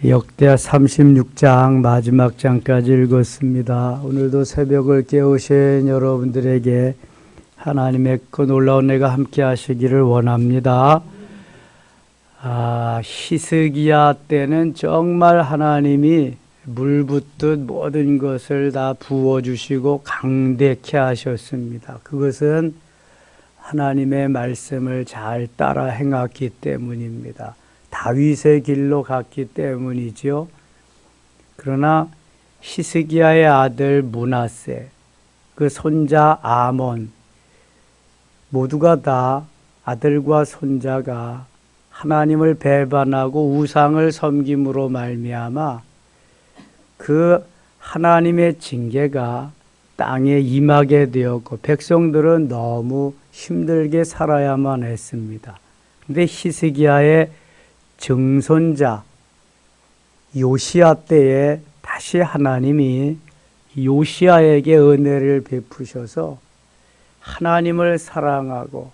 역대하 36장 마지막 장까지 읽었습니다. 오늘도 새벽을 깨우신 여러분들에게 하나님의 그 놀라운 은혜가 함께 하시기를 원합니다. 히스기야 때는 정말 하나님이 물 붓듯 모든 것을 다 부어주시고 강대케 하셨습니다. 그것은 하나님의 말씀을 잘 따라 행했기 때문입니다. 다윗의 길로 갔기 때문이죠. 그러나 히스기야의 아들 므낫세, 그 손자 아몬, 모두가 다 아들과 손자가 하나님을 배반하고 우상을 섬김으로 말미암아 그 하나님의 징계가 땅에 임하게 되었고 백성들은 너무 힘들게 살아야만 했습니다. 그런데 히스기야의 증손자 요시야 때에 다시 하나님이 요시야에게 은혜를 베푸셔서 하나님을 사랑하고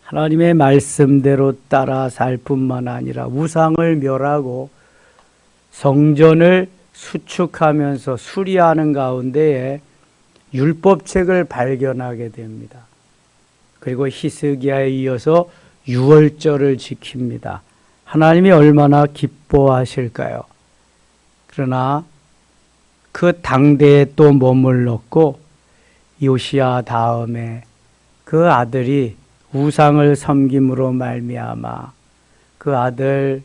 하나님의 말씀대로 따라 살 뿐만 아니라 우상을 멸하고 성전을 수축하면서 수리하는 가운데에 율법책을 발견하게 됩니다. 그리고 히스기야에 이어서 유월절을 지킵니다. 하나님이 얼마나 기뻐하실까요? 그러나 그 당대에 또 머물렀고 요시야 다음에 그 아들이 우상을 섬김으로 말미암아 그 아들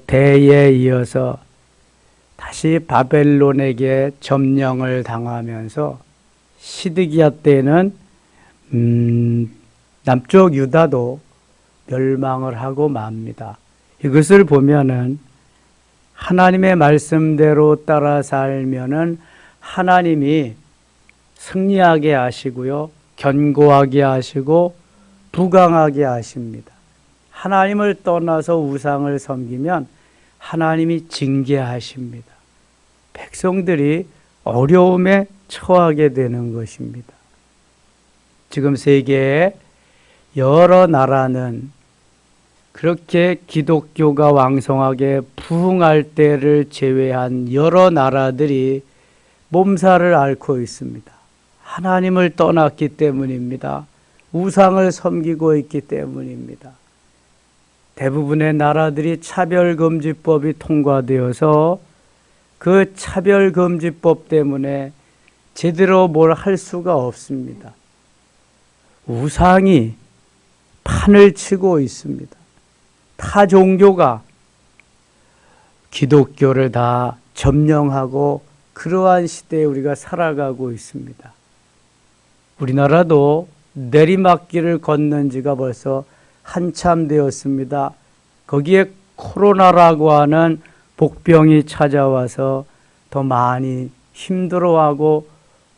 대에 이어서 다시 바벨론에게 점령을 당하면서 시드기야 때는 남쪽 유다도 멸망을 하고 맙니다. 이것을 보면은 하나님의 말씀대로 따라 살면은 하나님이 승리하게 하시고요, 견고하게 하시고 부강하게 하십니다. 하나님을 떠나서 우상을 섬기면 하나님이 징계하십니다. 백성들이 어려움에 처하게 되는 것입니다. 지금 세계의 여러 나라는 그렇게 기독교가 왕성하게 부흥할 때를 제외한 여러 나라들이 몸살을 앓고 있습니다. 하나님을 떠났기 때문입니다. 우상을 섬기고 있기 때문입니다. 대부분의 나라들이 차별금지법이 통과되어서 그 차별금지법 때문에 제대로 뭘 할 수가 없습니다. 우상이 판을 치고 있습니다. 타 종교가 기독교를 다 점령하고 그러한 시대에 우리가 살아가고 있습니다. 우리나라도 내리막길을 걷는 지가 벌써 한참 되었습니다. 거기에 코로나라고 하는 복병이 찾아와서 더 많이 힘들어하고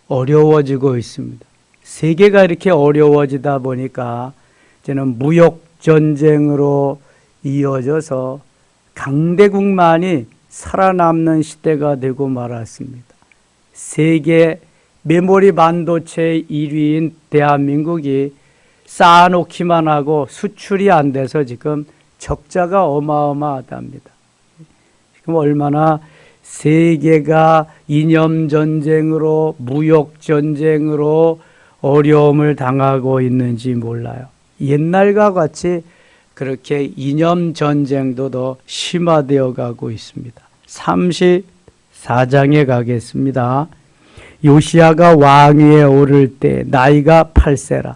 어려워지고 있습니다. 세계가 이렇게 어려워지다 보니까 이제는 무역전쟁으로 이어져서 강대국만이 살아남는 시대가 되고 말았습니다. 세계 메모리 반도체 1위인 대한민국이 쌓아놓기만 하고 수출이 안 돼서 지금 적자가 어마어마하답니다. 지금 얼마나 세계가 이념전쟁으로 무역전쟁으로 어려움을 당하고 있는지 몰라요. 옛날과 같이 그렇게 이념전쟁도 더 심화되어 가고 있습니다. 34장에 가겠습니다. 요시야가 왕위에 오를 때 나이가 8세라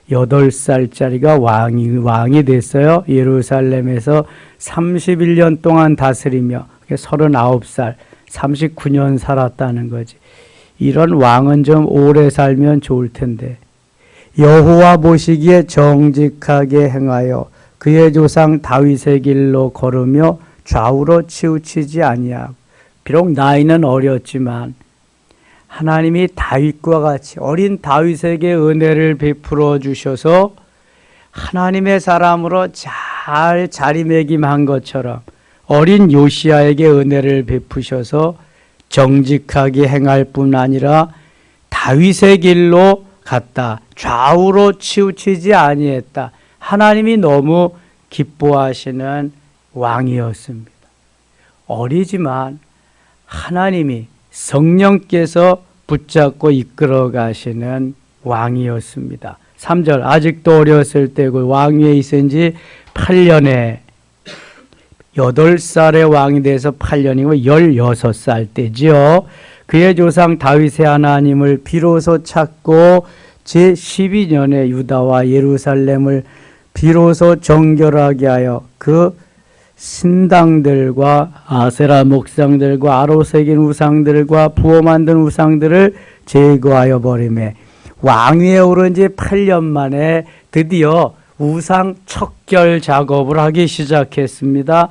8살짜리가 왕이 됐어요. 예루살렘에서 31년 동안 다스리며 39살 39년 살았다는 거지. 이런 왕은 좀 오래 살면 좋을 텐데 여호와 보시기에 정직하게 행하여 그의 조상 다윗의 길로 걸으며 좌우로 치우치지 아니하고 비록 나이는 어렸지만 하나님이 다윗과 같이 어린 다윗에게 은혜를 베풀어 주셔서 하나님의 사람으로 잘 자리매김한 것처럼 어린 요시야에게 은혜를 베푸셔서 정직하게 행할 뿐 아니라 다윗의 길로 갔다. 좌우로 치우치지 아니했다. 하나님이 너무 기뻐하시는 왕이었습니다. 어리지만 하나님이 성령께서 붙잡고 이끌어 가시는 왕이었습니다. 3절 아직도 어렸을 때고 왕위에 있은 지 8년에 8살의 왕이 돼서 8년이고 16살 때지요. 그의 조상 다윗의 하나님을 비로소 찾고 제12년에 유다와 예루살렘을 비로소 정결하게 하여 그 신당들과 아세라 목상들과 아로 새긴 우상들과 부어 만든 우상들을 제거하여 버리매 왕위에 오른 지 8년 만에 드디어 우상 척결 작업을 하기 시작했습니다.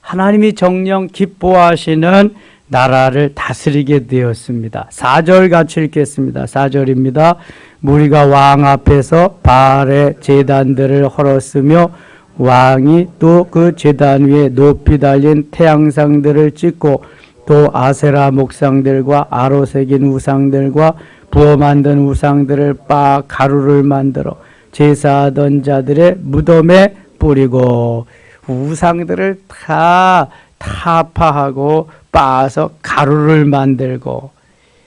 하나님이 정녕 기뻐하시는 나라를 다스리게 되었습니다. 4절 같이 읽겠습니다. 4절입니다. 무리가 왕 앞에서 바알의 제단들을 헐었으며 왕이 또 그 제단 위에 높이 달린 태양상들을 찍고 또 아세라 목상들과 아로 새긴 우상들과 부어 만든 우상들을 빻아 가루를 만들어 제사하던 자들의 무덤에 뿌리고 우상들을 다 타파하고 빻아서 가루를 만들고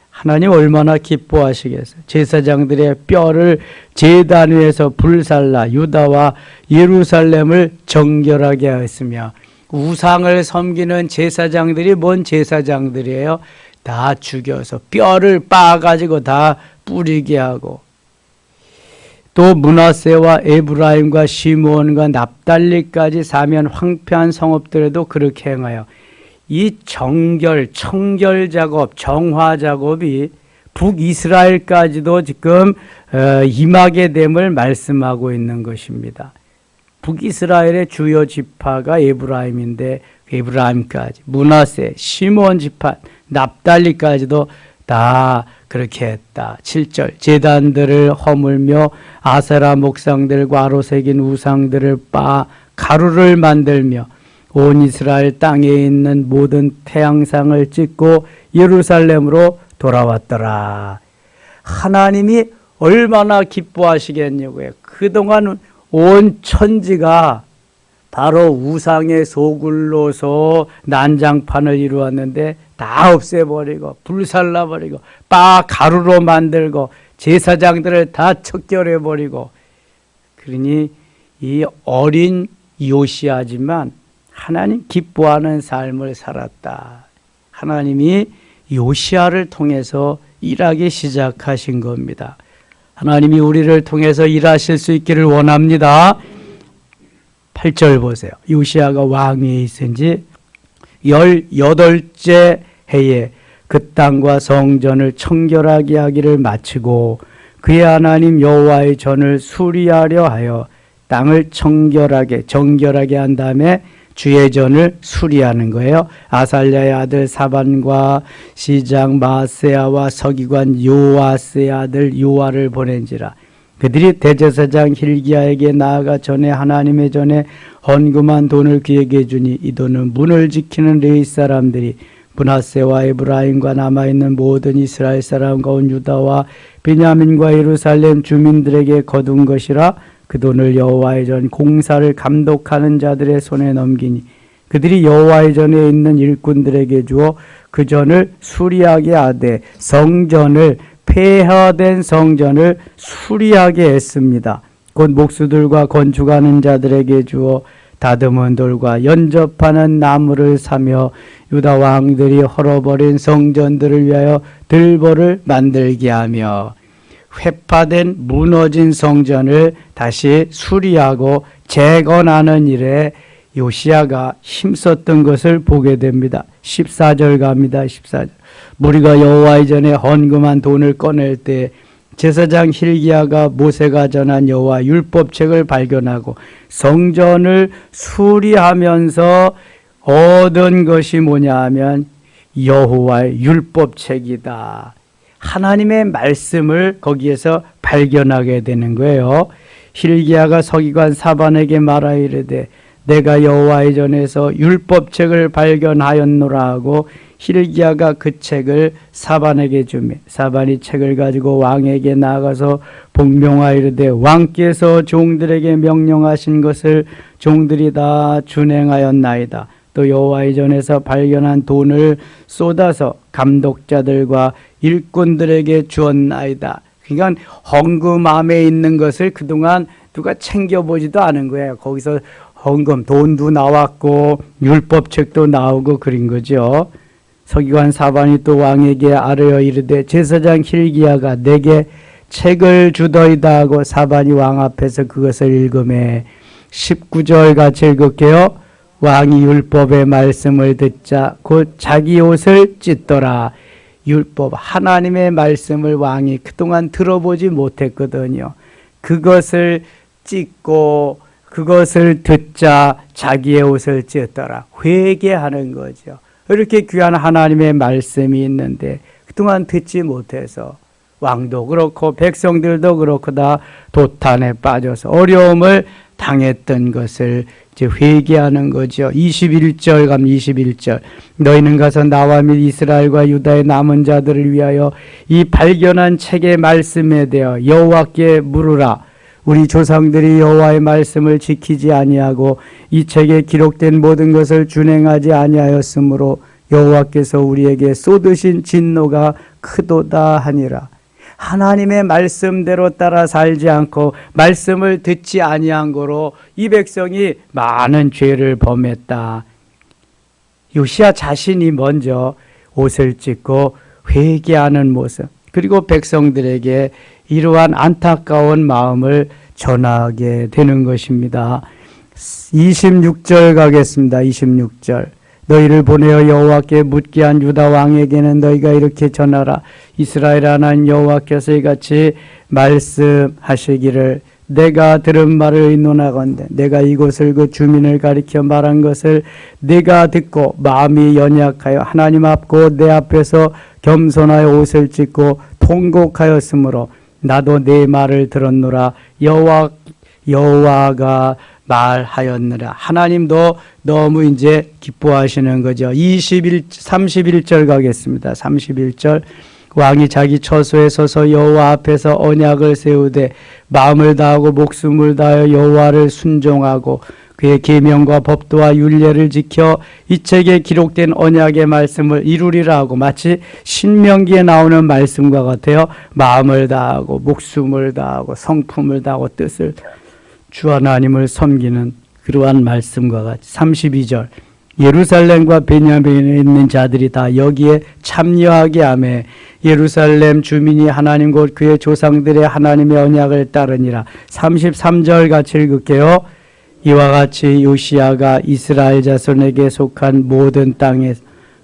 하나님 얼마나 기뻐하시겠어요. 제사장들의 뼈를 제단 위에서 불살라 유다와 예루살렘을 정결하게 하였으며 우상을 섬기는 제사장들이 뭔 제사장들이에요? 다 죽여서 뼈를 빻아가지고 다 뿌리게 하고 또 므낫세와 에브라임과 시므온과 납달리까지 사면 황폐한 성읍들에도 그렇게 행하여 이 청결 작업, 정화 작업이 북이스라엘까지도 지금 임하게 됨을 말씀하고 있는 것입니다. 북이스라엘의 주요 지파가 에브라임인데 에브라임까지, 므낫세, 시므온 지파, 납달리까지도 다 그렇게 했다. 7절 제단들을 허물며 아세라 목상들과 아로 새긴 우상들을 빻아 가루를 만들며 온 이스라엘 땅에 있는 모든 태양상을 찍고 예루살렘으로 돌아왔더라. 하나님이 얼마나 기뻐하시겠냐고요. 그동안 온 천지가 바로 우상의 소굴로서 난장판을 이루었는데 다 없애버리고 불살라버리고 빻아 가루로 만들고 제사장들을 다 척결해버리고 그러니 이 어린 요시야지만 하나님 기뻐하는 삶을 살았다. 하나님이 요시야를 통해서 일하기 시작하신 겁니다. 하나님이 우리를 통해서 일하실 수 있기를 원합니다. 8절 보세요. 요시야가 왕위에 있은 지 18째 해에 그 땅과 성전을 청결하게 하기를 마치고 그의 하나님 여호와의 전을 수리하려 하여 땅을 정결하게 한 다음에 주의 전을 수리하는 거예요. 아살랴의 아들 사반과 시장 마세야와 서기관 요아스의 아들 요아를 보낸지라. 그들이 대제사장 힐기야에게 나아가 전에 하나님의 전에 헌금한 돈을 그에게 주니 이 돈은 문을 지키는 레위 사람들이 므낫세와 에브라임과 남아있는 모든 이스라엘 사람과 온 유다와 베냐민과 예루살렘 주민들에게 거둔 것이라. 그 돈을 여호와의 전 공사를 감독하는 자들의 손에 넘기니 그들이 여호와의 전에 있는 일꾼들에게 주어 그 전을 수리하게 하되 성전을 폐허된 성전을 수리하게 했습니다. 곧 목수들과 건축하는 자들에게 주어 다듬은 돌과 연접하는 나무를 사며 유다 왕들이 헐어버린 성전들을 위하여 들보를 만들게 하며 회파된 무너진 성전을 다시 수리하고 재건하는 일에 요시야가 힘썼던 것을 보게 됩니다. 14절 갑니다. 14절. 무리가 여호와의 전에 헌금한 돈을 꺼낼 때 제사장 힐기야가 모세가 전한 여호와 율법책을 발견하고 성전을 수리하면서 얻은 것이 뭐냐 하면 여호와의 율법책이다. 하나님의 말씀을 거기에서 발견하게 되는 거예요. 힐기야가 서기관 사반에게 말하여 이르되 내가 여호와의 전에서 율법책을 발견하였노라 하고 hil기야가 그 책을 사반에게 주매 사반이 책을 가지고 왕에게 나아가서 복명하여 이르되 왕께서 종들에게 명령하신 것을 종들이 다 준행하였나이다. 또 여호와의 전에서 발견한 돈을 쏟아서 감독자들과 일꾼들에게 주었나이다. 그러니까 헌금함에 있는 것을 그동안 누가 챙겨보지도 않은 거예요. 거기서 헌금, 돈도 나왔고 율법책도 나오고 그린 거죠. 서기관 사반이 또 왕에게 아뢰어 이르되 제사장 hil기야가 내게 책을 주더이다 하고 사반이 왕 앞에서 그것을 읽으매 19절 같이 읽을게요. 왕이 율법의 말씀을 듣자 곧 자기 옷을 찢더라. 율법 하나님의 말씀을 왕이 그동안 들어보지 못했거든요. 그것을 찢고 그것을 듣자 자기의 옷을 찢더라. 회개하는 거죠. 이렇게 귀한 하나님의 말씀이 있는데 그동안 듣지 못해서 왕도 그렇고 백성들도 그렇고 다 도탄에 빠져서 어려움을 당했던 것을 이제 회개하는 거죠. 21절 가면 21절 너희는 가서 나와 및 이스라엘과 유다의 남은 자들을 위하여 이 발견한 책의 말씀에 대하여 여호와께 물으라. 우리 조상들이 여호와의 말씀을 지키지 아니하고 이 책에 기록된 모든 것을 준행하지 아니하였으므로 여호와께서 우리에게 쏟으신 진노가 크도다 하니라. 하나님의 말씀대로 따라 살지 않고 말씀을 듣지 아니한 거로 이 백성이 많은 죄를 범했다. 요시야 자신이 먼저 옷을 찢고 회개하는 모습, 그리고 백성들에게 이러한 안타까운 마음을 전하게 되는 것입니다. 26절 가겠습니다. 26절 너희를 보내어 여호와께 묻게 한 유다 왕에게는 너희가 이렇게 전하라. 이스라엘 하나님 여호와께서 이같이 말씀하시기를 내가 들은 말을 의논하건대 내가 이곳을 그 주민을 가리켜 말한 것을 내가 듣고 마음이 연약하여 하나님 앞 곧 내 앞에서 겸손하여 옷을 찢고 통곡하였으므로 나도 내 말을 들었노라. 여호와가 말하였느라. 하나님도 너무 이제 기뻐하시는 거죠. 31절 가겠습니다. 31절 왕이 자기 처소에 서서 여호와 앞에서 언약을 세우되 마음을 다하고 목숨을 다하여 여호와를 순종하고 그의 계명과 법도와 율례를 지켜 이 책에 기록된 언약의 말씀을 이루리라 하고 마치 신명기에 나오는 말씀과 같아요. 마음을 다하고 목숨을 다하고 성품을 다하고 뜻을 주 하나님을 섬기는 그러한 말씀과 같이 32절 예루살렘과 베냐민에 있는 자들이 다 여기에 참여하게 하며 예루살렘 주민이 하나님 곧 그의 조상들의 하나님의 언약을 따르니라. 33절 같이 읽을게요. 이와 같이 요시야가 이스라엘 자손에게 속한 모든 땅에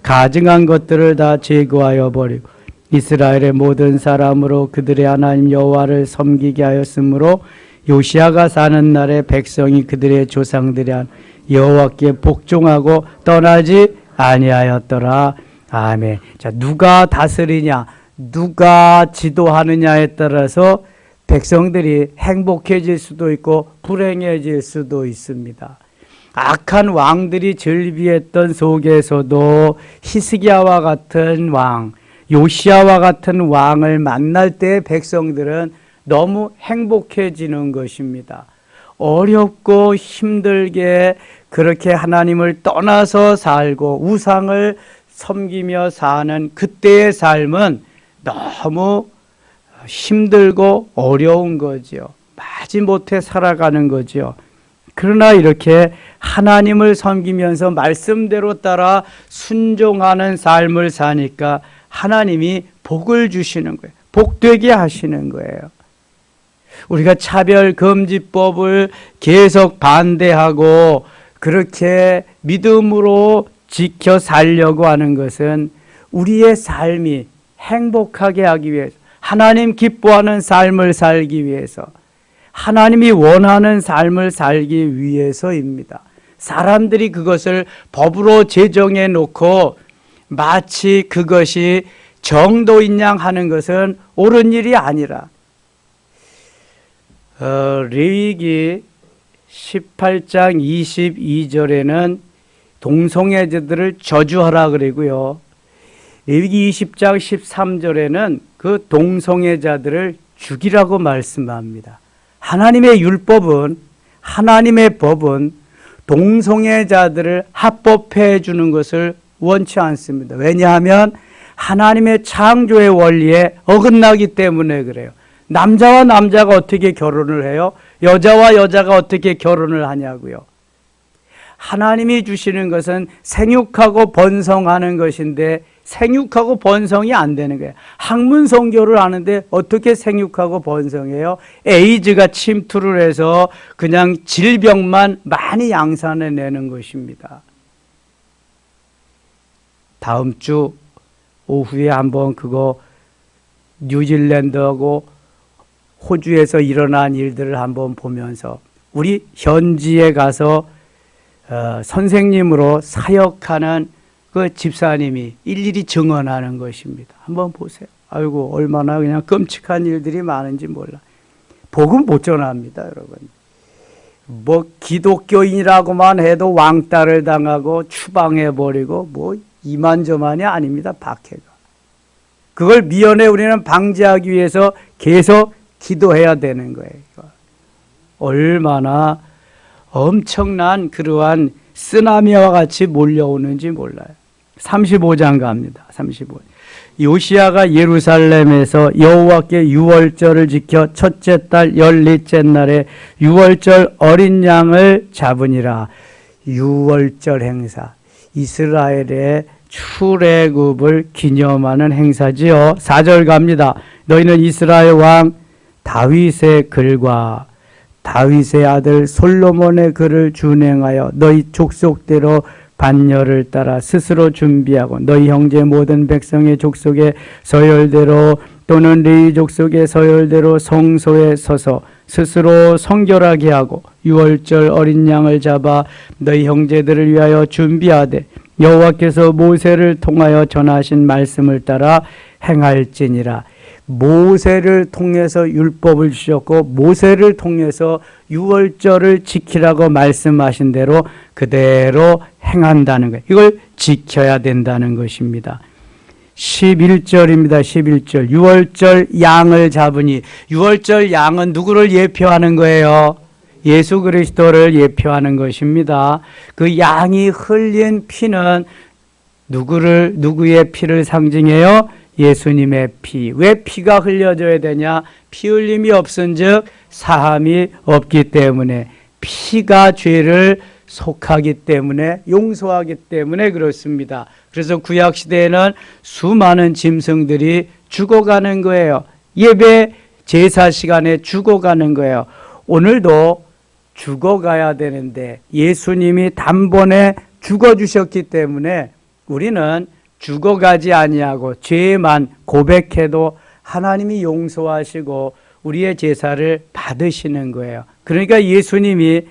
가증한 것들을 다 제거하여 버리고 이스라엘의 모든 사람으로 그들의 하나님 여호와를 섬기게 하였으므로 요시야가 사는 날에 백성이 그들의 조상들이 한 여호와께 복종하고 떠나지 아니하였더라. 아멘. 자, 누가 다스리냐, 누가 지도하느냐에 따라서 백성들이 행복해질 수도 있고 불행해질 수도 있습니다. 악한 왕들이 즐비했던 속에서도 히스기야와 같은 왕, 요시야와 같은 왕을 만날 때 백성들은 너무 행복해지는 것입니다. 어렵고 힘들게 그렇게 하나님을 떠나서 살고 우상을 섬기며 사는 그때의 삶은 너무 힘들고 어려운 거죠. 마지못해 살아가는 거죠. 그러나 이렇게 하나님을 섬기면서 말씀대로 따라 순종하는 삶을 사니까 하나님이 복을 주시는 거예요. 복되게 하시는 거예요. 우리가 차별금지법을 계속 반대하고 그렇게 믿음으로 지켜 살려고 하는 것은 우리의 삶이 행복하게 하기 위해서, 하나님 기뻐하는 삶을 살기 위해서, 하나님이 원하는 삶을 살기 위해서입니다. 사람들이 그것을 법으로 제정해 놓고 마치 그것이 정도인 양 하는 것은 옳은 일이 아니라 레위기 18장 22절에는 동성애자들을 저주하라 그러고요. 레위기 20장 13절에는 그 동성애자들을 죽이라고 말씀합니다. 하나님의 율법은, 하나님의 법은 동성애자들을 합법해 주는 것을 원치 않습니다. 왜냐하면 하나님의 창조의 원리에 어긋나기 때문에 그래요. 남자와 남자가 어떻게 결혼을 해요? 여자와 여자가 어떻게 결혼을 하냐고요. 하나님이 주시는 것은 생육하고 번성하는 것인데 생육하고 번성이 안 되는 거예요. 학문 성교를 하는데 어떻게 생육하고 번성해요? 에이즈가 침투를 해서 그냥 질병만 많이 양산해내는 것입니다. 다음 주 오후에 한번 그거 뉴질랜드하고 호주에서 일어난 일들을 한번 보면서 우리 현지에 가서 선생님으로 사역하는 그 집사님이 일일이 증언하는 것입니다. 한번 보세요. 아이고 얼마나 그냥 끔찍한 일들이 많은지 몰라. 복음 못 전합니다, 여러분. 뭐 기독교인이라고만 해도 왕따를 당하고 추방해버리고 뭐 이만저만이 아닙니다, 박해가. 그걸 미연에 우리는 방지하기 위해서 계속 기도해야 되는 거예요. 얼마나 엄청난 그러한 쓰나미와 같이 몰려오는지 몰라요. 35장 갑니다. 35. 요시야가 예루살렘에서 여호와께 유월절을 지켜 첫째 달 열넷째 날에 유월절 어린 양을 잡으니라. 유월절 행사, 이스라엘의 출애굽을 기념하는 행사지요. 4절 갑니다. 너희는 이스라엘 왕 다윗의 글과 다윗의 아들 솔로몬의 글을 준행하여 너희 족속대로 반열을 따라 스스로 준비하고 너희 형제 모든 백성의 족속의 서열대로 또는 레위 족속의 서열대로 성소에 서서 스스로 성결하게 하고 유월절 어린 양을 잡아 너희 형제들을 위하여 준비하되 여호와께서 모세를 통하여 전하신 말씀을 따라 행할지니라. 모세를 통해서 율법을 주셨고 모세를 통해서 유월절을 지키라고 말씀하신 대로 그대로 행한다는 거예요. 이걸 지켜야 된다는 것입니다. 11절입니다. 11절. 유월절 양을 잡으니, 유월절 양은 누구를 예표하는 거예요? 예수 그리스도를 예표하는 것입니다. 그 양이 흘린 피는 누구의 피를 상징해요? 예수님의 피. 왜 피가 흘려져야 되냐? 피 흘림이 없은즉 사함이 없기 때문에, 피가 죄를 속하기 때문에, 용서하기 때문에 그렇습니다. 그래서 구약시대에는 수많은 짐승들이 죽어가는 거예요. 예배 제사 시간에 죽어가는 거예요. 오늘도 죽어가야 되는데 예수님이 단번에 죽어주셨기 때문에 우리는 죽어가지 아니하고 죄만 고백해도 하나님이 용서하시고 우리의 제사를 받으시는 거예요. 그러니까 예수님이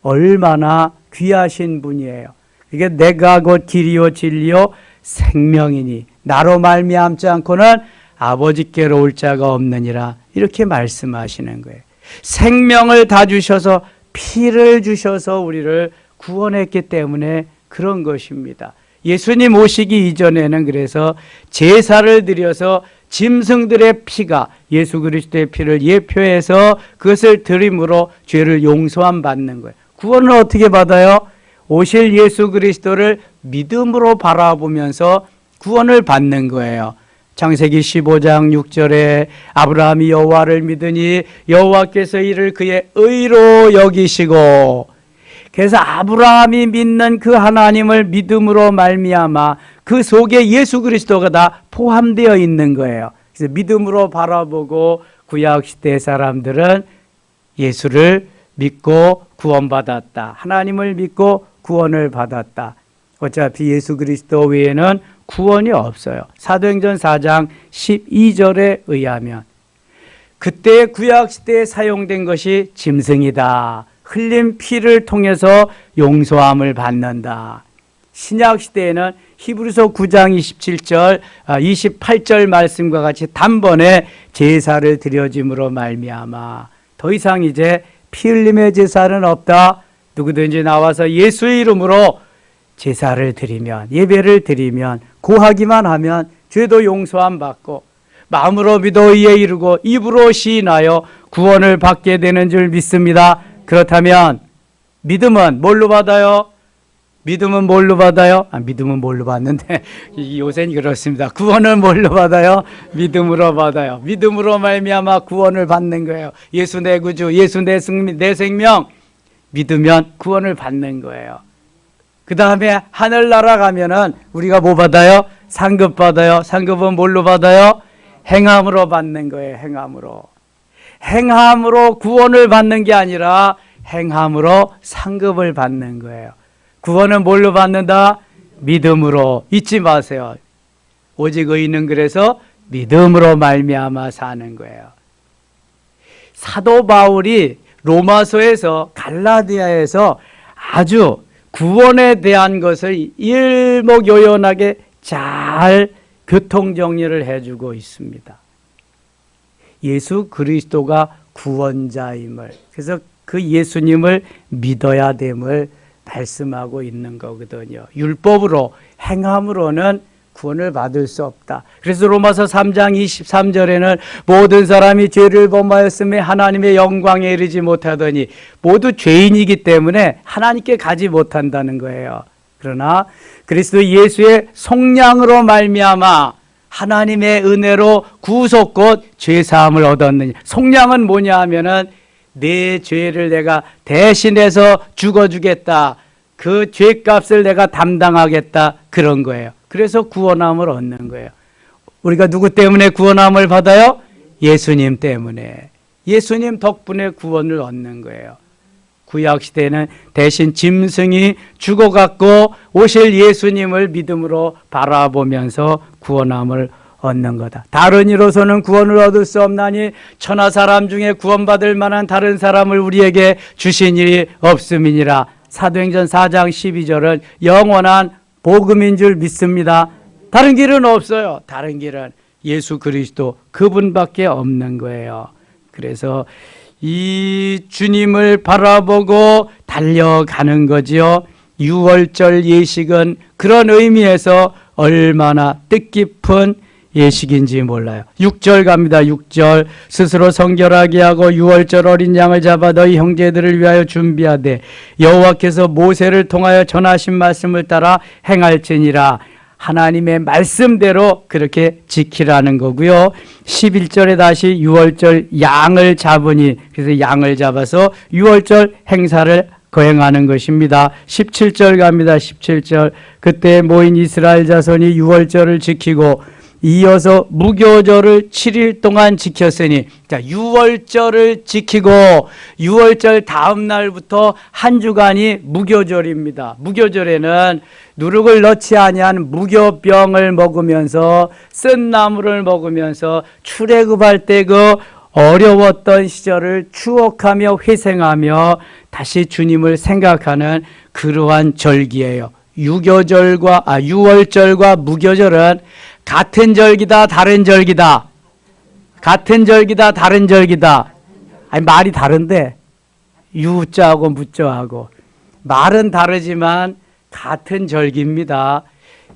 얼마나 귀하신 분이에요. 이게 내가 곧 길이요 진리요 생명이니 나로 말미암지 않고는 아버지께로 올 자가 없느니라, 이렇게 말씀하시는 거예요. 생명을 다 주셔서 피를 주셔서 우리를 구원했기 때문에 그런 것입니다. 예수님 오시기 이전에는 그래서 제사를 드려서 짐승들의 피가 예수 그리스도의 피를 예표해서 그것을 드림으로 죄를 용서함 받는 거예요. 구원을 어떻게 받아요? 오실 예수 그리스도를 믿음으로 바라보면서 구원을 받는 거예요. 창세기 15장 6절에 아브라함이 여호와를 믿으니 여호와께서 이를 그의 의로 여기시고, 그래서 아브라함이 믿는 그 하나님을 믿음으로 말미암아 그 속에 예수 그리스도가 다 포함되어 있는 거예요. 그래서 믿음으로 바라보고 구약시대 사람들은 예수를 믿고 구원받았다. 하나님을 믿고 구원을 받았다. 어차피 예수 그리스도 외에는 구원이 없어요. 사도행전 4장 12절에 의하면 그때 구약시대에 사용된 것이 짐승이다. 흘린 피를 통해서 용서함을 받는다. 신약시대에는 히브리서 9장 27절, 28절 말씀과 같이 단번에 제사를 드려짐으로 말미암아 더 이상 이제 피 흘림의 제사는 없다. 누구든지 나와서 예수의 이름으로 제사를 드리면, 예배를 드리면, 구하기만 하면 죄도 용서함 받고 마음으로 믿어 의에 이르고 입으로 시인하여 구원을 받게 되는 줄 믿습니다. 그렇다면 믿음은 뭘로 받아요? 믿음은 뭘로 받아요? 믿음은 뭘로 받는데 요새는 그렇습니다. 구원은 뭘로 받아요? 믿음으로 받아요. 믿음으로 말미암아 구원을 받는 거예요. 예수 내 구주, 예수 내 생명 믿으면 구원을 받는 거예요. 그 다음에 하늘나라 가면은 우리가 뭐 받아요? 상급 받아요. 상급은 뭘로 받아요? 행함으로 받는 거예요. 행함으로. 행함으로 구원을 받는 게 아니라 행함으로 상급을 받는 거예요. 구원은 뭘로 받는다? 믿음으로. 잊지 마세요. 오직 의인은 그래서 믿음으로 말미암아 사는 거예요. 사도 바울이 로마서에서 갈라디아에서 아주 구원에 대한 것을 일목요연하게 잘 교통정리를 해주고 있습니다. 예수 그리스도가 구원자임을, 그래서 그 예수님을 믿어야 됨을 말씀하고 있는 거거든요. 율법으로, 행함으로는 구원을 받을 수 없다. 그래서 로마서 3장 23절에는 모든 사람이 죄를 범하였음에 하나님의 영광에 이르지 못하더니 모두 죄인이기 때문에 하나님께 가지 못한다는 거예요. 그러나 그리스도 예수의 속량으로 말미암아 하나님의 은혜로 구속 곧 죄사함을 얻었느냐. 속량은 뭐냐 하면은 내 죄를 내가 대신해서 죽어주겠다. 그 죄값을 내가 담당하겠다. 그런 거예요. 그래서 구원함을 얻는 거예요. 우리가 누구 때문에 구원함을 받아요? 예수님 때문에. 예수님 덕분에 구원을 얻는 거예요. 구약시대에는 대신 짐승이 죽어갖고 오실 예수님을 믿음으로 바라보면서 구원함을 얻는 거다. 다른 이로서는 구원을 얻을 수 없나니 천하 사람 중에 구원받을 만한 다른 사람을 우리에게 주신 일이 없음이니라. 사도행전 4장 12절은 영원한 복음인 줄 믿습니다. 다른 길은 없어요. 다른 길은 예수 그리스도 그분밖에 없는 거예요. 그래서 이 주님을 바라보고 달려가는 거지요. 유월절 예식은 그런 의미에서 얼마나 뜻깊은 예식인지 몰라요. 6절 갑니다. 6절 스스로 성결하게 하고 유월절 어린 양을 잡아 너희 형제들을 위하여 준비하되 여호와께서 모세를 통하여 전하신 말씀을 따라 행할지니라. 하나님의 말씀대로 그렇게 지키라는 거고요. 11절에 다시 유월절 양을 잡으니, 그래서 양을 잡아서 유월절 행사를 거행하는 것입니다. 17절 갑니다. 17절 그때 모인 이스라엘 자손이 유월절을 지키고 이어서 무교절을 7일 동안 지켰으니, 자, 유월절을 지키고 유월절 다음 날부터 한 주간이 무교절입니다. 무교절에는 누룩을 넣지 아니한 무교병을 먹으면서 쓴 나물을 먹으면서 출애굽할 때 그 어려웠던 시절을 추억하며 회생하며 다시 주님을 생각하는 그러한 절기예요. 유월절과 무교절은 같은 절기다, 다른 절기다. 같은 절기다, 다른 절기다. 아니, 말이 다른데 유자하고 무자하고 말은 다르지만 같은 절기입니다.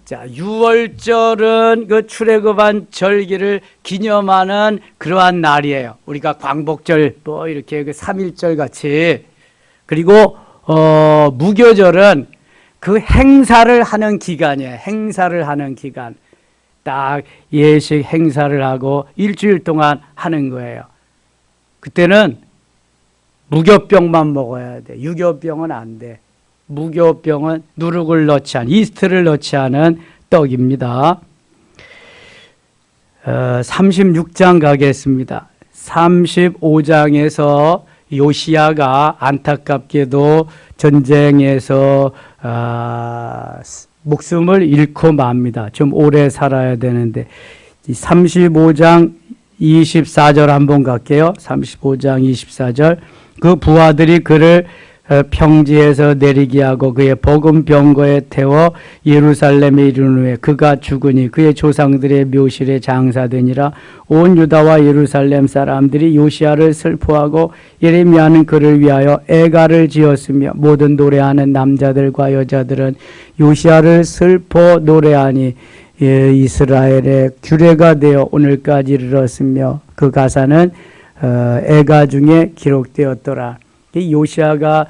자, 유월절은 그 출애굽한 절기를 기념하는 그러한 날이에요. 우리가 광복절 뭐 이렇게 그 3.1절 같이. 그리고 무교절은 그 행사를 하는 기간이에요. 행사를 하는 기간. 딱 예식 행사를 하고 일주일 동안 하는 거예요. 그때는 무교병만 먹어야 돼. 유교병은 안 돼. 무교병은 누룩을 넣지 않은, 이스트를 넣지 않은 떡입니다. 36장 가겠습니다. 35장에서 요시야가 안타깝게도 전쟁에서 목숨을 잃고 맙니다. 좀 오래 살아야 되는데 35장 24절 한번 갈게요. 35장 24절 그 부하들이 그를 평지에서 내리게 하고 그의 복음 병거에 태워 예루살렘에 이른 후에 그가 죽으니 그의 조상들의 묘실에 장사되니라. 온 유다와 예루살렘 사람들이 요시야를 슬퍼하고 예레미야는 그를 위하여 애가를 지었으며 모든 노래하는 남자들과 여자들은 요시야를 슬퍼 노래하니 이스라엘의 규례가 되어 오늘까지 이르렀으며 그 가사는 애가 중에 기록되었더라. 이 요시야가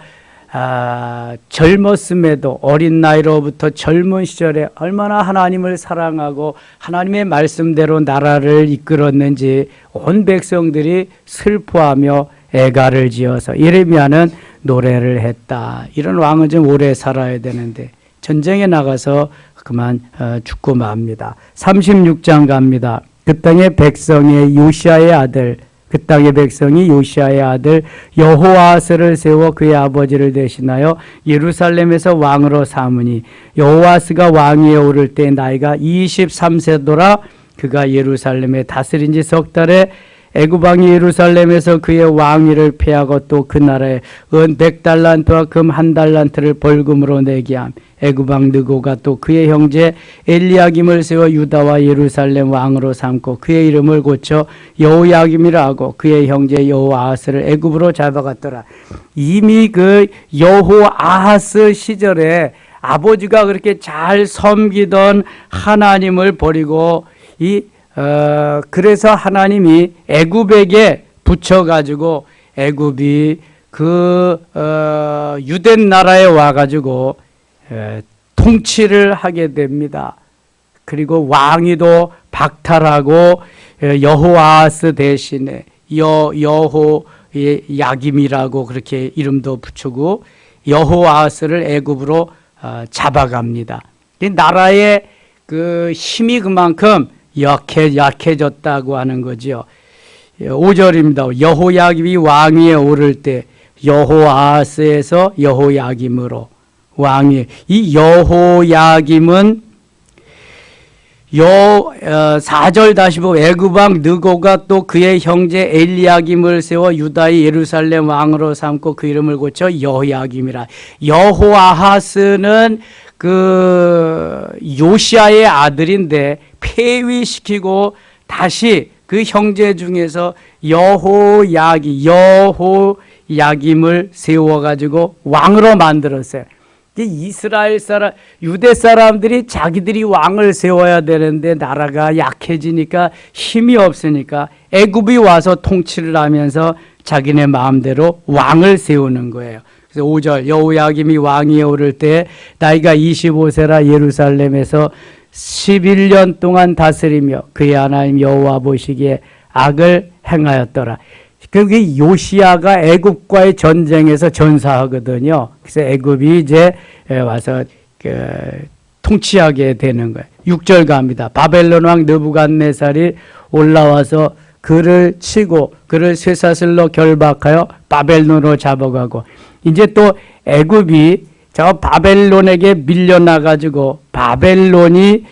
젊었음에도 어린 나이로부터 젊은 시절에 얼마나 하나님을 사랑하고 하나님의 말씀대로 나라를 이끌었는지 온 백성들이 슬퍼하며 애가를 지어서 예레미야는 노래를 했다. 이런 왕은 좀 오래 살아야 되는데 전쟁에 나가서 그만 죽고 맙니다. 36장 갑니다. 그 땅의 백성의 요시야의 아들, 그 땅의 백성이 요시야의 아들 여호아스를 세워 그의 아버지를 대신하여 예루살렘에서 왕으로 삼으니 여호아스가 왕위에 오를 때 나이가 23세더라. 그가 예루살렘에 다스린 지 석 달에 애굽 왕이 예루살렘에서 그의 왕위를 폐하고 또 그 나라에 은 100달란트와 금 1달란트를 벌금으로 내게 함. 애굽 왕 느고가 또 그의 형제 엘리야김을 세워 유다와 예루살렘 왕으로 삼고 그의 이름을 고쳐 여호야김이라 하고 그의 형제 여호아하스를 애굽으로 잡아갔더라. 이미 그 여호아하스 시절에 아버지가 그렇게 잘 섬기던 하나님을 버리고 그래서 하나님이 애굽에게 붙여가지고 애굽이 유대 나라에 와가지고 통치를 하게 됩니다. 그리고 왕위도 박탈하고 여호아하스 대신에 여호야김이라고 그렇게 이름도 붙이고 여호아하스를 애굽으로 잡아갑니다. 나라의 그 힘이 그만큼 약해졌다고 하는 거죠. 5절입니다. 여호야김이 왕위에 오를 때 여호아하스에서 여호야김으로 왕위. 이 여호야김은 4절 다시 보고 애굽 왕 느고가 또 그의 형제 엘리야김을 세워 유다의 예루살렘 왕으로 삼고 그 이름을 고쳐 여호야김이라. 여호아하스는 그 요시야의 아들인데 폐위시키고 다시 그 형제 중에서 여호야김을 세워가지고 왕으로 만들었어요. 이스라엘 사람, 유대 사람들이 자기들이 왕을 세워야 되는데 나라가 약해지니까 힘이 없으니까 애굽이 와서 통치를 하면서 자기네 마음대로 왕을 세우는 거예요. 그래서 5절 여호야김이 왕위에 오를 때 나이가 25세라 예루살렘에서 11년 동안 다스리며 그의 하나님 여호와 보시기에 악을 행하였더라. 그게 요시야가 애굽과의 전쟁에서 전사하거든요. 그래서 애굽이 이제 와서 통치하게 되는 거예요. 6절 갑니다. 바벨론 왕 느부갓네살이 올라와서 그를 치고 그를 쇠사슬로 결박하여 바벨론으로 잡아가고 이제 또 애굽이 저 바벨론에게 밀려나가지고 바벨론이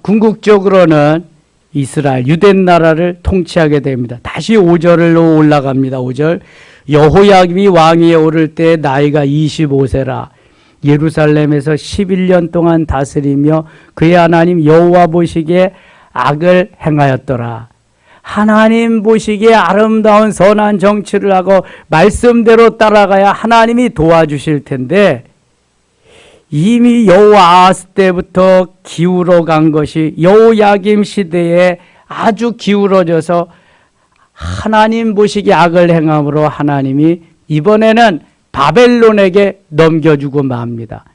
궁극적으로는 이스라엘 유대 나라를 통치하게 됩니다. 다시 5절로 올라갑니다. 5절 여호야김이 왕위에 오를 때 나이가 25세라 예루살렘에서 11년 동안 다스리며 그의 하나님 여호와 보시기에 악을 행하였더라. 하나님 보시기에 아름다운 선한 정치를 하고 말씀대로 따라가야 하나님이 도와주실 텐데 이미 여호아하스 때부터 기울어 간 것이 여호야김 시대에 아주 기울어져서 하나님 보시기에 악을 행함으로 하나님이 이번에는 바벨론에게 넘겨주고 맙니다.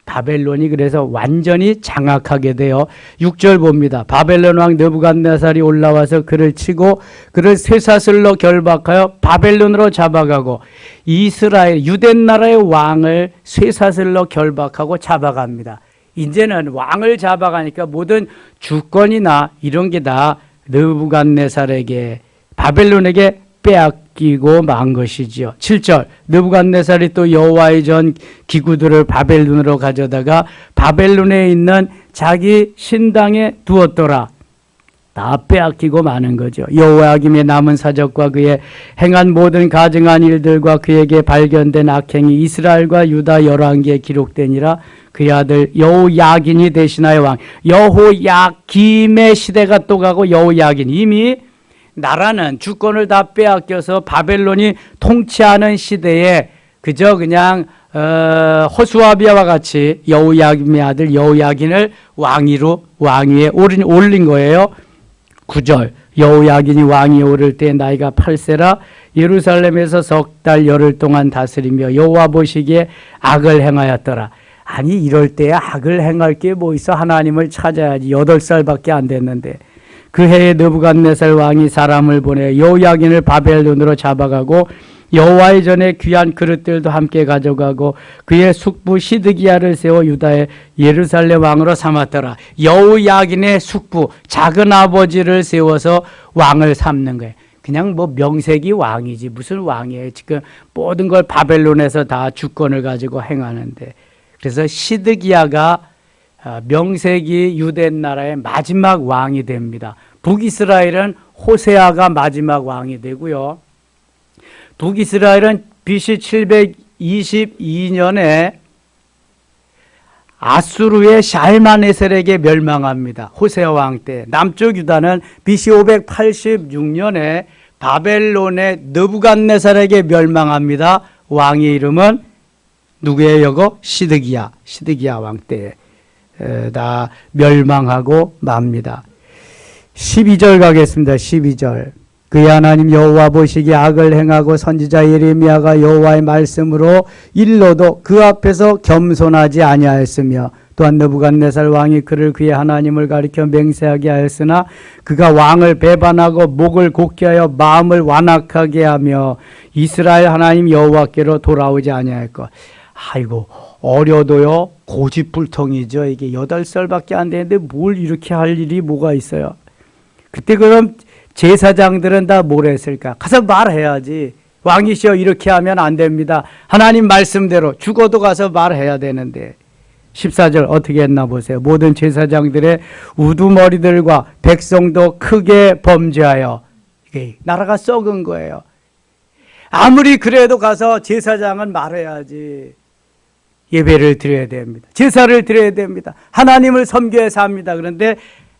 바벨론이 그래서 완전히 장악하게 되어 6절 봅니다. 바벨론 왕 느부갓네살이 올라와서 그를 치고 그를 쇠사슬로 결박하여 바벨론으로 잡아가고 이스라엘 유대 나라의 왕을 쇠사슬로 결박하고 잡아갑니다. 이제는 왕을 잡아가니까 모든 주권이나 이런 게 다 느부갓네살에게 바벨론에게 빼앗기고 만 것이지요. 7절 느부갓네살이 또 여호와의 전 기구들을 바벨론으로 가져다가 바벨론에 있는 자기 신당에 두었더라. 다 빼앗기고 마는 거죠. 여호야김의 남은 사적과 그의 행한 모든 가증한 일들과 그에게 발견된 악행이 이스라엘과 유다 열왕기에 기록되니라. 그의 아들 여호야긴이 대신하여 왕. 여호야김의 시대가 또 가고 여호야긴, 이미 나라는 주권을 다 빼앗겨서 바벨론이 통치하는 시대에 그저 그냥 호수아비아와 같이 여호야김의 아들 여호야긴을 왕위에 올린 거예요. 9절, 여호야긴이 왕위에 오를 때 나이가 8세라 예루살렘에서 석 달 열흘 동안 다스리며 여호와 보시기에 악을 행하였더라. 아니, 이럴 때 악을 행할 게 뭐 있어? 하나님을 찾아야지. 8살밖에 안 됐는데. 그 해에 느부갓네살 왕이 사람을 보내 여호야긴을 바벨론으로 잡아가고 여호와의 전에 귀한 그릇들도 함께 가져가고 그의 숙부 시드기야를 세워 유다의 예루살렘 왕으로 삼았더라. 여호야긴의 숙부 작은 아버지를 세워서 왕을 삼는 거예요. 그냥 뭐 명색이 왕이지 무슨 왕이에요. 지금 모든 걸 바벨론에서 다 주권을 가지고 행하는데. 그래서 시드기야가 명색이 유대 나라의 마지막 왕이 됩니다. 북이스라엘은 호세아가 마지막 왕이 되고요. 북이스라엘은 BC 722년에 아수르의 샬마네셀에게 멸망합니다. 호세아 왕 때. 남쪽 유다는 BC 586년에 바벨론의 느부갓네살에게 멸망합니다. 왕의 이름은 누구예요? 시드기야 왕 때 다 멸망하고 맙니다. 12절 가겠습니다. 12절. 그의 하나님 여호와 보시기에 악을 행하고 선지자 예레미야가 여호와의 말씀으로 일러도 그 앞에서 겸손하지 아니하였으며 또한 느부갓네살 왕이 그를 그의 하나님을 가리켜 맹세하게 하였으나 그가 왕을 배반하고 목을 곧게 하여 마음을 완악하게 하며 이스라엘 하나님 여호와께로 돌아오지 아니하였고. 아이고, 어려도요 고집불통이죠. 이게 8살밖에 안 되는데 뭘 이렇게 할 일이 뭐가 있어요. 그때 그럼 제사장들은 다 뭘 했을까? 가서 말해야지. 왕이시여 이렇게 하면 안 됩니다. 하나님 말씀대로 죽어도 가서 말해야 되는데. 14절 어떻게 했나 보세요. 모든 제사장들의 우두머리들과 백성도 크게 범죄하여. 이게 나라가 썩은 거예요. 아무리 그래도 가서 제사장은 말해야지. 예배를 드려야 됩니다. 제사를 드려야 됩니다. 하나님을 섬겨야 합니다. 그런데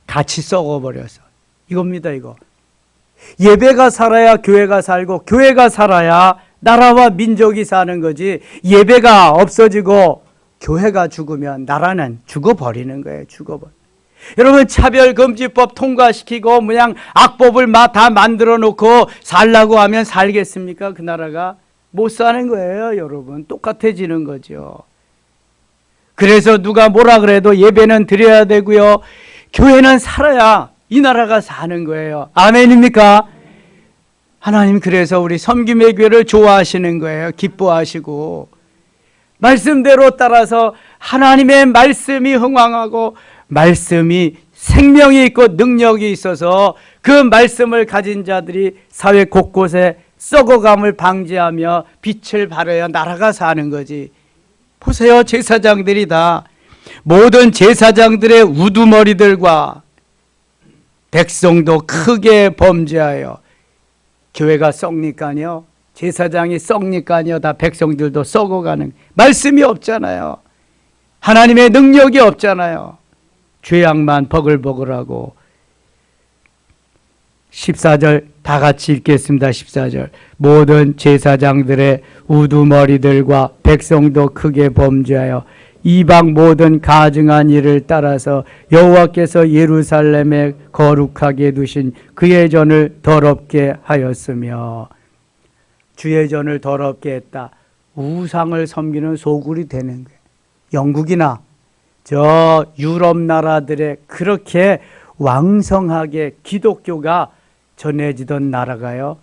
같이 썩어버려서. 이겁니다, 이거. 예배가 살아야 교회가 살고 교회가 살아야 나라와 민족이 사는 거지. 예배가 없어지고 교회가 죽으면 나라는 죽어버리는 거예요. 죽어버려. 여러분, 차별금지법 통과시키고 그냥 악법을 다 만들어 놓고 살라고 하면 살겠습니까? 그 나라가 못 사는 거예요. 여러분, 똑같아지는 거죠. 그래서 누가 뭐라 그래도 예배는 드려야 되고요, 교회는 살아야 이 나라가 사는 거예요. 아멘입니까? 하나님 그래서 우리 섬김의 교회를 좋아하시는 거예요. 기뻐하시고 말씀대로 따라서 하나님의 말씀이 흥왕하고 말씀이 생명이 있고 능력이 있어서 그 말씀을 가진 자들이 사회 곳곳에 썩어감을 방지하며 빛을 발해야 나라가 사는 거지. 보세요, 제사장들이 다 모든 제사장들의 우두머리들과 백성도 크게 범죄하여. 교회가 썩니까요, 제사장이 썩니까요, 다 백성들도 썩어가는. 말씀이 없잖아요. 하나님의 능력이 없잖아요. 죄악만 버글버글하고. 14절 다 같이 읽겠습니다. 14절. 모든 제사장들의 우두머리들과 백성도 크게 범죄하여 이방 모든 가증한 일을 따라서 여호와께서 예루살렘에 거룩하게 두신 그의 전을 더럽게 하였으며. 주의 전을 더럽게 했다. 우상을 섬기는 소굴이 되는 거예요. 영국이나 저 유럽 나라들에 그렇게 왕성하게 기독교가 전해지던 나라가요,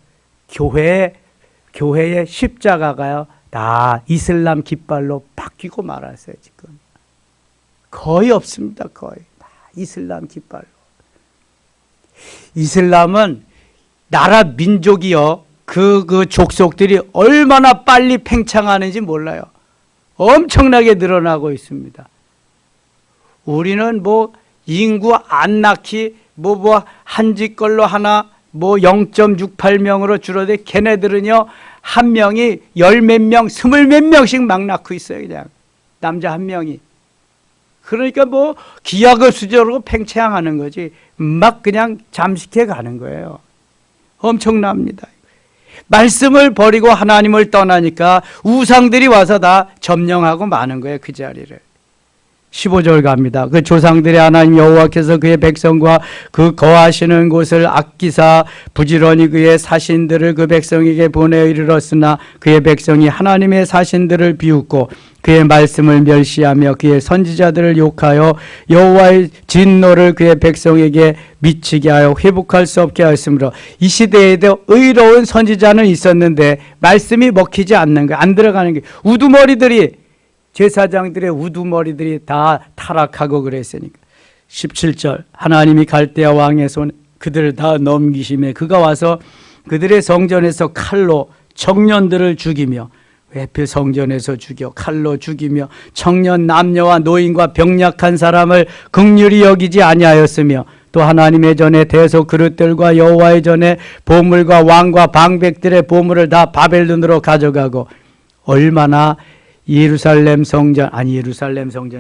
교회의 십자가가요 다 이슬람 깃발로 바뀌고 말았어요. 지금 거의 없습니다. 거의 다 이슬람 깃발로. 이슬람은 나라 민족이요, 그 족속들이 얼마나 빨리 팽창하는지 몰라요. 엄청나게 늘어나고 있습니다. 우리는 뭐 인구 안 낳기 한지 걸로 하나 0.68명으로 줄어들 걔네들은요 한 명이 열몇 명, 스물 몇 명씩 막 낳고 있어요. 그냥 남자 한 명이. 그러니까 기약을 수저로 팽창하는 거지 막 그냥 잠식해 가는 거예요. 엄청납니다. 말씀을 버리고 하나님을 떠나니까 우상들이 와서 다 점령하고 마는 거예요. 그 자리를. 15절 갑니다. 그 조상들의 하나님 여호와께서 그의 백성과 그 거하시는 곳을 아끼사 부지런히 그의 사신들을 그 백성에게 보내 이르렀으나 그의 백성이 하나님의 사신들을 비웃고 그의 말씀을 멸시하며 그의 선지자들을 욕하여 여호와의 진노를 그의 백성에게 미치게 하여 회복할 수 없게 하였으므로 이 시대에도 의로운 선지자는 있었는데 말씀이 먹히지 않는 거예요. 안 들어가는 게 우두머리들이 제사장들의 우두머리들이 다 타락하고 그랬으니까. 17절 하나님이 갈대아 왕의 손 그들을 다 넘기심에 그가 와서 그들의 성전에서 칼로 청년들을 죽이며 왜필 성전에서 죽여 칼로 죽이며 청년 남녀와 노인과 병약한 사람을 긍휼히 여기지 아니하였으며 또 하나님의 전에 대속 그릇들과 여호와의 전에 보물과 왕과 방백들의 보물을 다 바벨론으로 가져가고 얼마나 예루살렘 성전이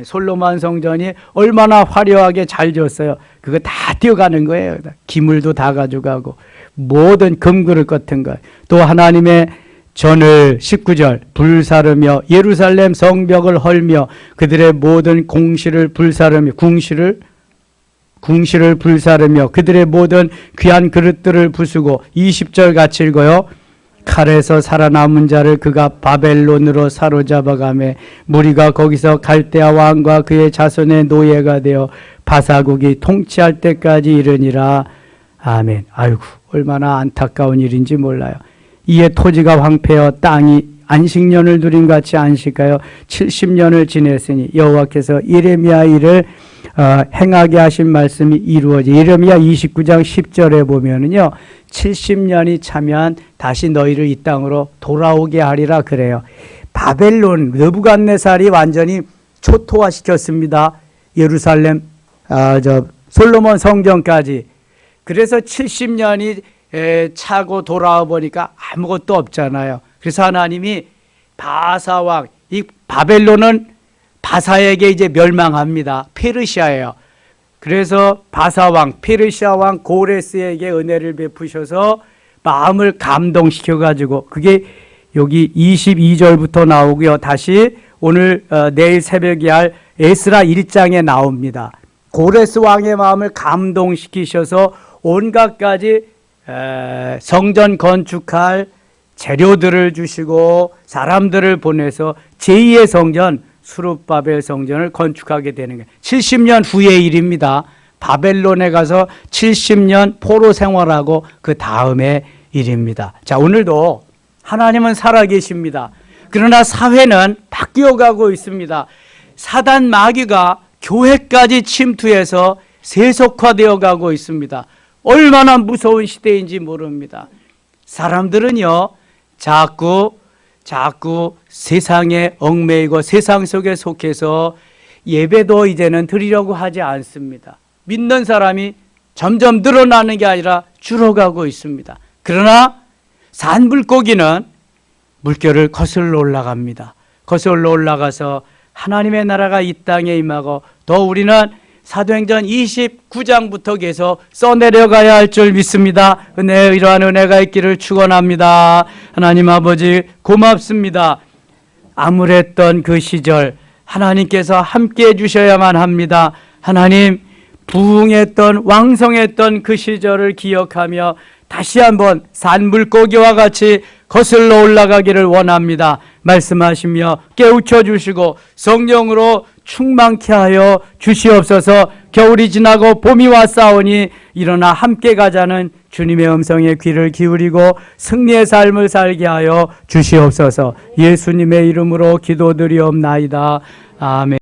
솔로몬 성전이 얼마나 화려하게 잘 지었어요. 그거 다 뛰어가는 거예요. 기물도 다 가져가고 모든 금그릇 같은 거. 또 하나님의 전을 19절 불사르며 예루살렘 성벽을 헐며 그들의 모든 궁실을 불사르며 궁실을 불사르며 그들의 모든 귀한 그릇들을 부수고 20절 같이 읽어요. 칼에서 살아남은 자를 그가 바벨론으로 사로잡아가매 무리가 거기서 갈대아 왕과 그의 자손의 노예가 되어 바사국이 통치할 때까지 이르니라. 아멘. 아이고 얼마나 안타까운 일인지 몰라요. 이에 토지가 황폐하여 땅이 안식년을 누린 같이 안식하여 70년을 지냈으니 여호와께서 예레미야 일을 행하게 하신 말씀이 이루어지. 예레미야 29장 10절에 보면은요 70년이 차면 다시 너희를 이 땅으로 돌아오게 하리라 그래요. 바벨론 느부갓네살이 완전히 초토화시켰습니다. 예루살렘 솔로몬 성전까지. 그래서 70년이 차고 돌아와 보니까 아무것도 없잖아요. 그래서 하나님이 바사왕, 이 바벨론은 바사에게 이제 멸망합니다. 페르시아예요. 그래서 바사왕, 페르시아 왕 고레스에게 은혜를 베푸셔서 마음을 감동시켜가지고 그게 여기 22절부터 나오고요. 다시 오늘 내일 새벽에 할 에스라 1장에 나옵니다. 고레스 왕의 마음을 감동시키셔서 온갖 가지 성전 건축할 재료들을 주시고 사람들을 보내서 제2의 성전 수룹바벨 성전을 건축하게 되는 거예요. 70년 후의 일입니다. 바벨론에 가서 70년 포로 생활하고 그 다음의 일입니다. 자, 오늘도 하나님은 살아계십니다. 그러나 사회는 바뀌어가고 있습니다. 사단 마귀가 교회까지 침투해서 세속화되어 가고 있습니다. 얼마나 무서운 시대인지 모릅니다. 사람들은요 자꾸 세상에 얽매이고 세상 속에 속해서 예배도 이제는 드리려고 하지 않습니다. 믿는 사람이 점점 늘어나는 게 아니라 줄어가고 있습니다. 그러나 산불고기는 물결을 거슬러 올라갑니다. 거슬러 올라가서 하나님의 나라가 이 땅에 임하고 더 우리는 사도행전 29장부터 계속 써내려가야 할 줄 믿습니다. 이러한 은혜가 있기를 축원합니다. 하나님 아버지 고맙습니다. 암울했던 그 시절 하나님께서 함께해 주셔야만 합니다. 하나님 부흥했던 왕성했던 그 시절을 기억하며 다시 한번 산물고기와 같이 거슬러 올라가기를 원합니다. 말씀하시며 깨우쳐 주시고 성령으로 충만케 하여 주시옵소서. 겨울이 지나고 봄이 왔사오니 일어나 함께 가자는 주님의 음성에 귀를 기울이고 승리의 삶을 살게 하여 주시옵소서. 예수님의 이름으로 기도드리옵나이다. 아멘.